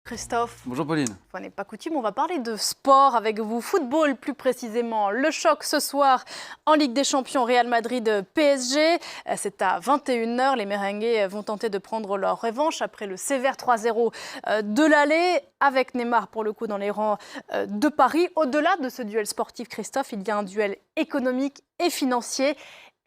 Christophe, Bonjour Pauline. fois n'est pas coutume, on va parler de sport avec vous, football plus précisément. Le choc ce soir en Ligue des Champions, Real Madrid-PSG. C'est à 21 h. Les Merengues vont tenter de prendre leur revanche après le sévère 3-0 de l'aller, avec Neymar pour le coup dans les rangs de Paris. Au-delà de ce duel sportif, Christophe, il y a un duel économique et financier.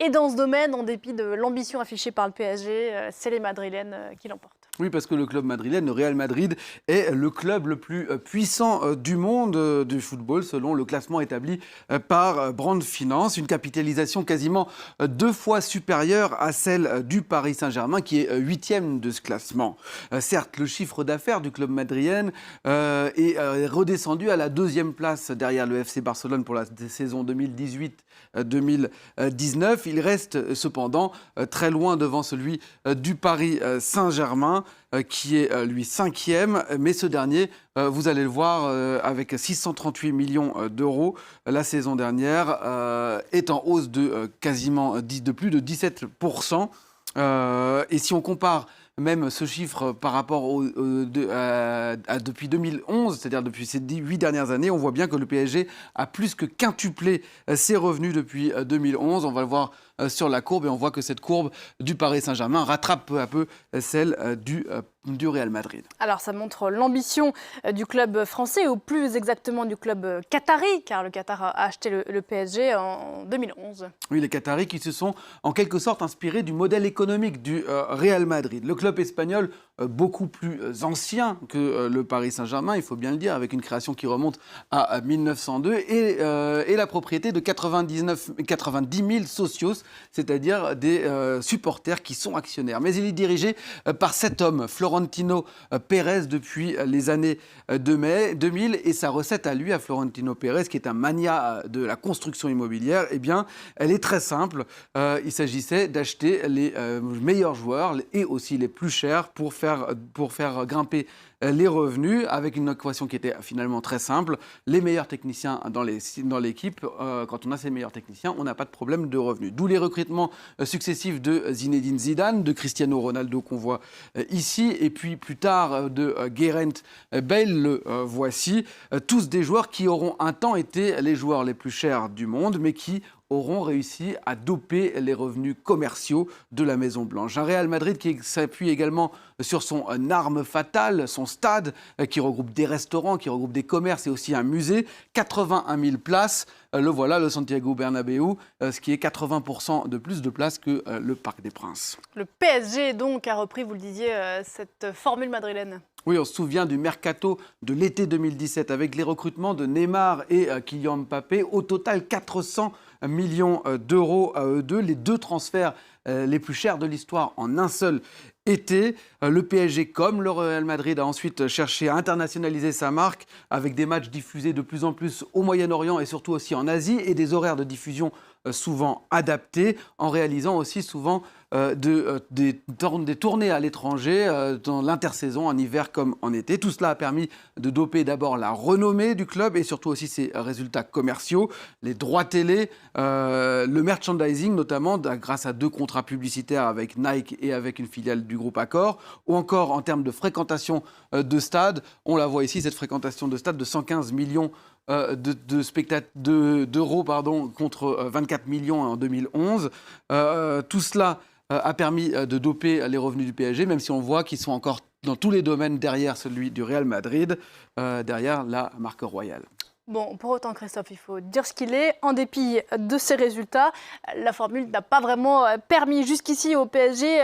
Et dans ce domaine, en dépit de l'ambition affichée par le PSG, c'est les Madrilènes qui l'emportent. Oui, parce que le club madrilène, le Real Madrid, est le club le plus puissant du monde du football, selon le classement établi par Brand Finance. Une capitalisation quasiment 2 fois supérieure à celle du Paris Saint-Germain, qui est 8e de ce classement. Certes, le chiffre d'affaires du club madrilène est redescendu à la 2e place derrière le FC Barcelone pour la saison 2018-2019. Il reste cependant très loin devant celui du Paris Saint-Germain, qui est lui 5e, mais ce dernier, vous allez le voir, avec 638 millions d'euros la saison dernière, est en hausse de de plus de 17%. Et si on compare même ce chiffre par rapport depuis 2011, c'est-à-dire depuis ces 8 dernières années, on voit bien que le PSG a plus que quintuplé ses revenus depuis 2011. On va le voir sur la courbe et on voit que cette courbe du Paris Saint-Germain rattrape peu à peu celle du Real Madrid. Alors ça montre l'ambition du club français, ou plus exactement du club qatari, car le Qatar a acheté le PSG en 2011. Oui, les Qataris qui se sont en quelque sorte inspirés du modèle économique du Real Madrid. Le club espagnol, beaucoup plus ancien que le Paris Saint-Germain, il faut bien le dire, avec une création qui remonte à 1902, et la propriété de 90 000 socios, c'est-à-dire des supporters qui sont actionnaires. Mais il est dirigé par cet homme, Florentino Pérez, depuis les années 2000, et sa recette à lui, à Florentino Pérez, qui est un mania de la construction immobilière, eh bien, elle est très simple. Il s'agissait d'acheter les meilleurs joueurs et aussi les plus chers pour faire grimper les revenus, avec une équation qui était finalement très simple. Les meilleurs techniciens dans l'équipe, quand on a ces meilleurs techniciens, on n'a pas de problème de revenus. D'où les recrutements successifs de Zinedine Zidane, de Cristiano Ronaldo qu'on voit ici, et puis plus tard de Gareth Bale, le voici. Tous des joueurs qui auront un temps été les joueurs les plus chers du monde, mais qui auront réussi à doper les revenus commerciaux de la Maison-Blanche. Un Real Madrid qui s'appuie également sur son arme fatale, son stade, qui regroupe des restaurants, qui regroupe des commerces et aussi un musée. 81 000 places, le voilà, le Santiago Bernabéu, ce qui est 80% de plus de places que le Parc des Princes. Le PSG donc a repris, vous le disiez, cette formule madrilène. Oui, on se souvient du mercato de l'été 2017 avec les recrutements de Neymar et Kylian Mbappé. Au total, 400 millions d'euros à eux deux, les 2 transferts les plus chers de l'histoire en un seul été. Le PSG, comme le Real Madrid, a ensuite cherché à internationaliser sa marque avec des matchs diffusés de plus en plus au Moyen-Orient et surtout aussi en Asie, et des horaires de diffusion souvent adaptés, en réalisant aussi souvent des tournées à l'étranger dans l'intersaison, en hiver comme en été. Tout cela a permis de doper d'abord la renommée du club et surtout aussi ses résultats commerciaux, les droits télé, le merchandising notamment, grâce à 2 contrats publicitaires avec Nike et avec une filiale du groupe Accor, ou encore en termes de fréquentation de stade. On la voit ici, cette fréquentation de stade de 115 millions d'euros contre 24 millions en 2011. Tout cela a permis de doper les revenus du PSG, même si on voit qu'ils sont encore dans tous les domaines derrière celui du Real Madrid, derrière la marque royale. Bon, pour autant, Christophe, il faut dire ce qu'il est. En dépit de ces résultats, la formule n'a pas vraiment permis jusqu'ici au PSG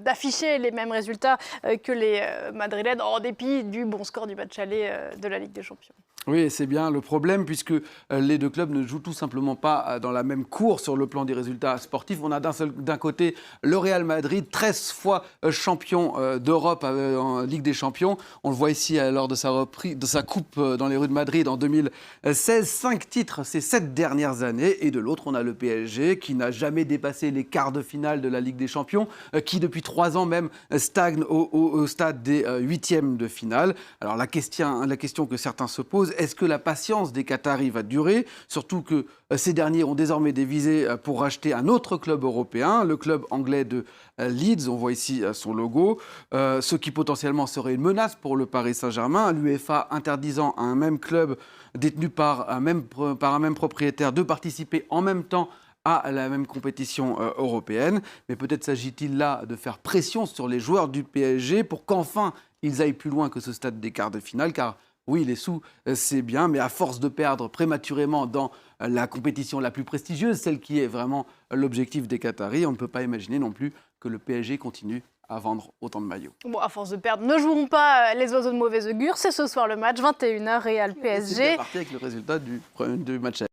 d'afficher les mêmes résultats que les Madrilènes, en dépit du bon score du match aller de la Ligue des Champions. Oui, c'est bien le problème, puisque les 2 clubs ne jouent tout simplement pas dans la même cour sur le plan des résultats sportifs. On a d'un côté le Real Madrid, 13 fois champion d'Europe en Ligue des Champions. On le voit ici lors de sa coupe dans les rues de Madrid en 2016. 5 titres ces 7 dernières années. Et de l'autre, on a le PSG qui n'a jamais dépassé les quarts de finale de la Ligue des Champions, qui depuis 3 ans même stagne au stade des 8e de finale. Alors la question que certains se posent, Est-ce que la patience des Qataris va durer? Surtout que ces derniers ont désormais des visées pour racheter un autre club européen, le club anglais de Leeds. On voit ici son logo. Ce qui potentiellement serait une menace pour le Paris Saint-Germain. L'UEFA interdisant à un même club détenu par un même propriétaire de participer en même temps à la même compétition européenne. Mais peut-être s'agit-il là de faire pression sur les joueurs du PSG pour qu'enfin ils aillent plus loin que ce stade des quarts de finale, car oui, les sous, c'est bien, mais à force de perdre prématurément dans la compétition la plus prestigieuse, celle qui est vraiment l'objectif des Qataris, on ne peut pas imaginer non plus que le PSG continue à vendre autant de maillots. Bon, à force de perdre, ne joueront pas les oiseaux de mauvais augure. C'est ce soir le match, 21h, Real PSG. C'est parti avec le résultat du match.